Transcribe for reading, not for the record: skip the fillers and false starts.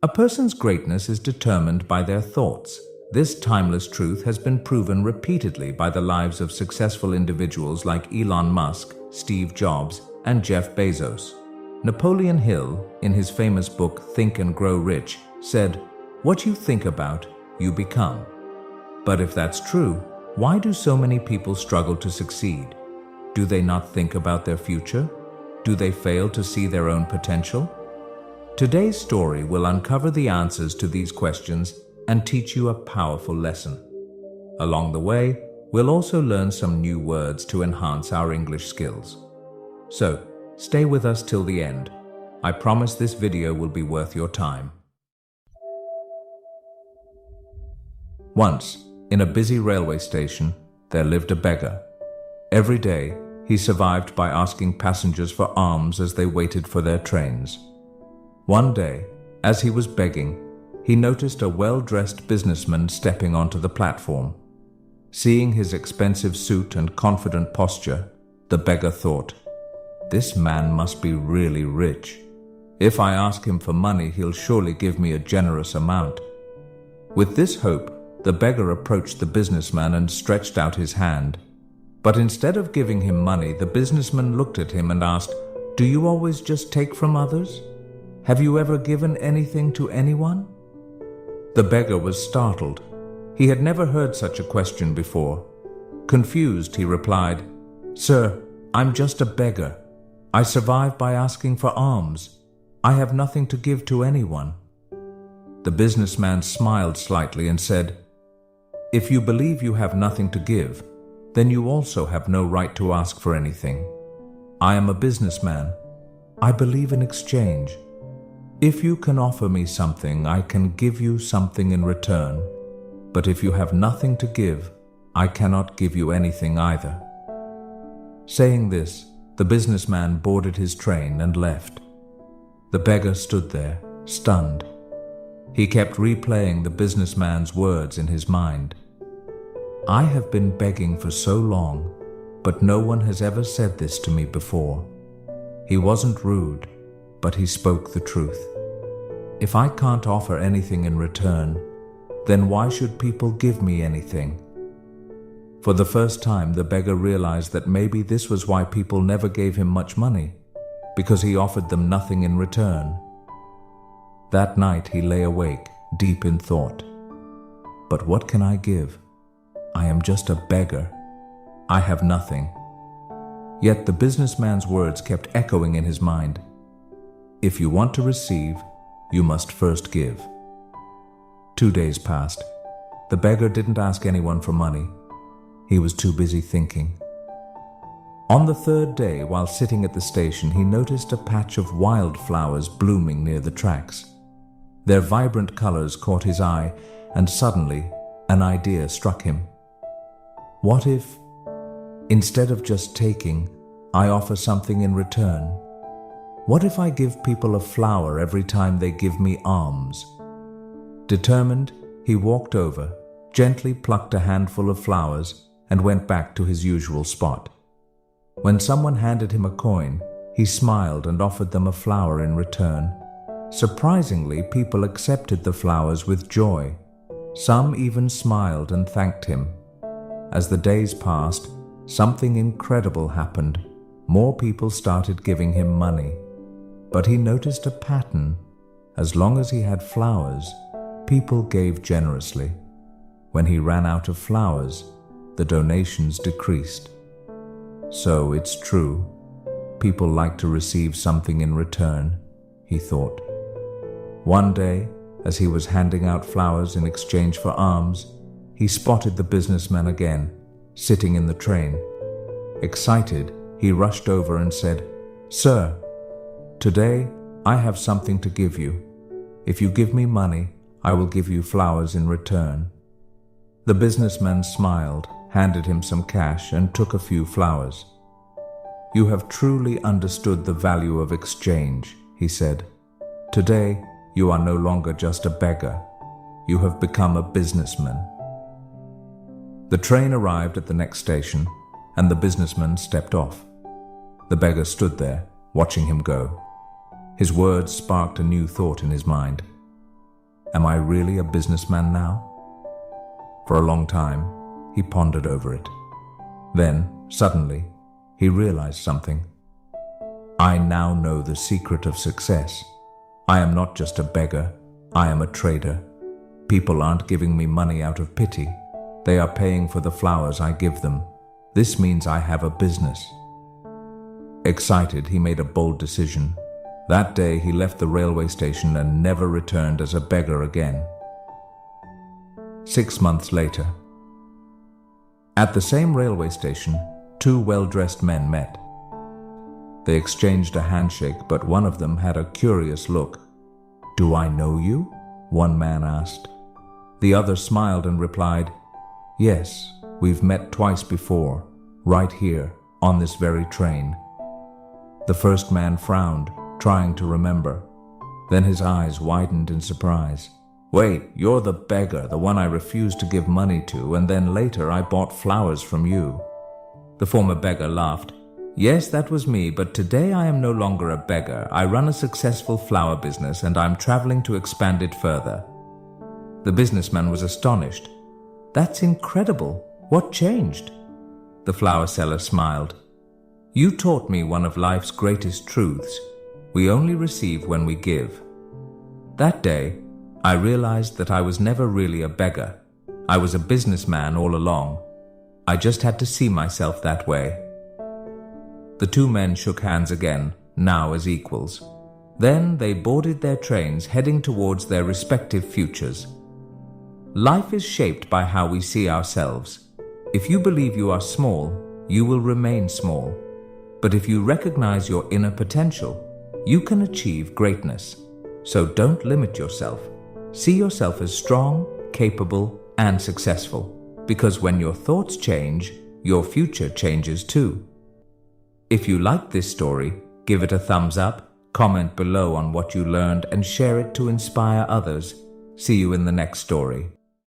A person's greatness is determined by their thoughts. This timeless truth has been proven repeatedly by the lives of successful individuals like Elon Musk, Steve Jobs, and Jeff Bezos. Napoleon Hill, in his famous book Think and Grow Rich, said, "What you think about, you become." But if that's true, why do so many people struggle to succeed? Do they not think about their future? Do they fail to see their own potential? Today's story will uncover the answers to these questions and teach you a powerful lesson. Along the way, we'll also learn some new words to enhance our English skills. So, stay with us till the end. I promise this video will be worth your time. Once, in a busy railway station, there lived a beggar. Every day, he survived by asking passengers for alms as they waited for their trains. One day, as he was begging, he noticed a well-dressed businessman stepping onto the platform. Seeing his expensive suit and confident posture, the beggar thought, "This man must be really rich. If I ask him for money, he'll surely give me a generous amount." With this hope, the beggar approached the businessman and stretched out his hand. But instead of giving him money, the businessman looked at him and asked, "Do you always just take from others? Have you ever given anything to anyone?" The beggar was startled. He had never heard such a question before. Confused, he replied, "Sir, I'm just a beggar. I survive by asking for alms. I have nothing to give to anyone." The businessman smiled slightly and said, "If you believe you have nothing to give, then you also have no right to ask for anything. I am a businessman. I believe in exchange. If you can offer me something, I can give you something in return. But if you have nothing to give, I cannot give you anything either." Saying this, the businessman boarded his train and left. The beggar stood there, stunned. He kept replaying the businessman's words in his mind. "I have been begging for so long, but no one has ever said this to me before." He wasn't rude, but he spoke the truth. If I can't offer anything in return, then why should people give me anything? For the first time, the beggar realized that maybe this was why people never gave him much money, because he offered them nothing in return. That night he lay awake, deep in thought. "But what can I give? I am just a beggar. I have nothing." Yet the businessman's words kept echoing in his mind. "If you want to receive, you must first give." 2 days passed. The beggar didn't ask anyone for money. He was too busy thinking. On the third day, while sitting at the station, he noticed a patch of wildflowers blooming near the tracks. Their vibrant colors caught his eye, and suddenly, an idea struck him. What if, instead of just taking, I offer something in return? What if I give people a flower every time they give me alms? Determined, he walked over, gently plucked a handful of flowers, and went back to his usual spot. When someone handed him a coin, he smiled and offered them a flower in return. Surprisingly, people accepted the flowers with joy. Some even smiled and thanked him. As the days passed, something incredible happened. More people started giving him money. But he noticed a pattern. As long as he had flowers, people gave generously. When he ran out of flowers, the donations decreased. So it's true. People like to receive something in return, he thought. One day, as he was handing out flowers in exchange for alms, he spotted the businessman again, sitting in the train. Excited, he rushed over and said, "Sir, today I have something to give you. If you give me money, I will give you flowers in return." The businessman smiled, handed him some cash, and took a few flowers. "You have truly understood the value of exchange," he said. "Today, you are no longer just a beggar. You have become a businessman." The train arrived at the next station, and the businessman stepped off. The beggar stood there, watching him go. His words sparked a new thought in his mind. Am I really a businessman now? For a long time, he pondered over it. Then, suddenly, he realized something. I now know the secret of success. I am not just a beggar, I am a trader. People aren't giving me money out of pity. They are paying for the flowers I give them. This means I have a business. Excited, he made a bold decision. That day, he left the railway station and never returned as a beggar again. 6 months later, at the same railway station, two well-dressed men met. They exchanged a handshake, but one of them had a curious look. "Do I know you?" one man asked. The other smiled and replied, "Yes, we've met twice before, right here, on this very train." The first man frowned, trying to remember. Then his eyes widened in surprise. "Wait, you're the beggar, the one I refused to give money to, and then later I bought flowers from you." The former beggar laughed. "Yes, that was me, but today I am no longer a beggar. I run a successful flower business and I'm traveling to expand it further." The businessman was astonished. "That's incredible. What changed?" The flower seller smiled. "You taught me one of life's greatest truths. We only receive when we give." That day, I realized that I was never really a beggar. I was a businessman all along. I just had to see myself that way. The two men shook hands again, now as equals. Then they boarded their trains, heading towards their respective futures. Life is shaped by how we see ourselves. If you believe you are small, you will remain small. But if you recognize your inner potential, you can achieve greatness. So don't limit yourself. See yourself as strong, capable, and successful. Because when your thoughts change, your future changes too. If you liked this story, give it a thumbs up, comment below on what you learned, and share it to inspire others. See you in the next story.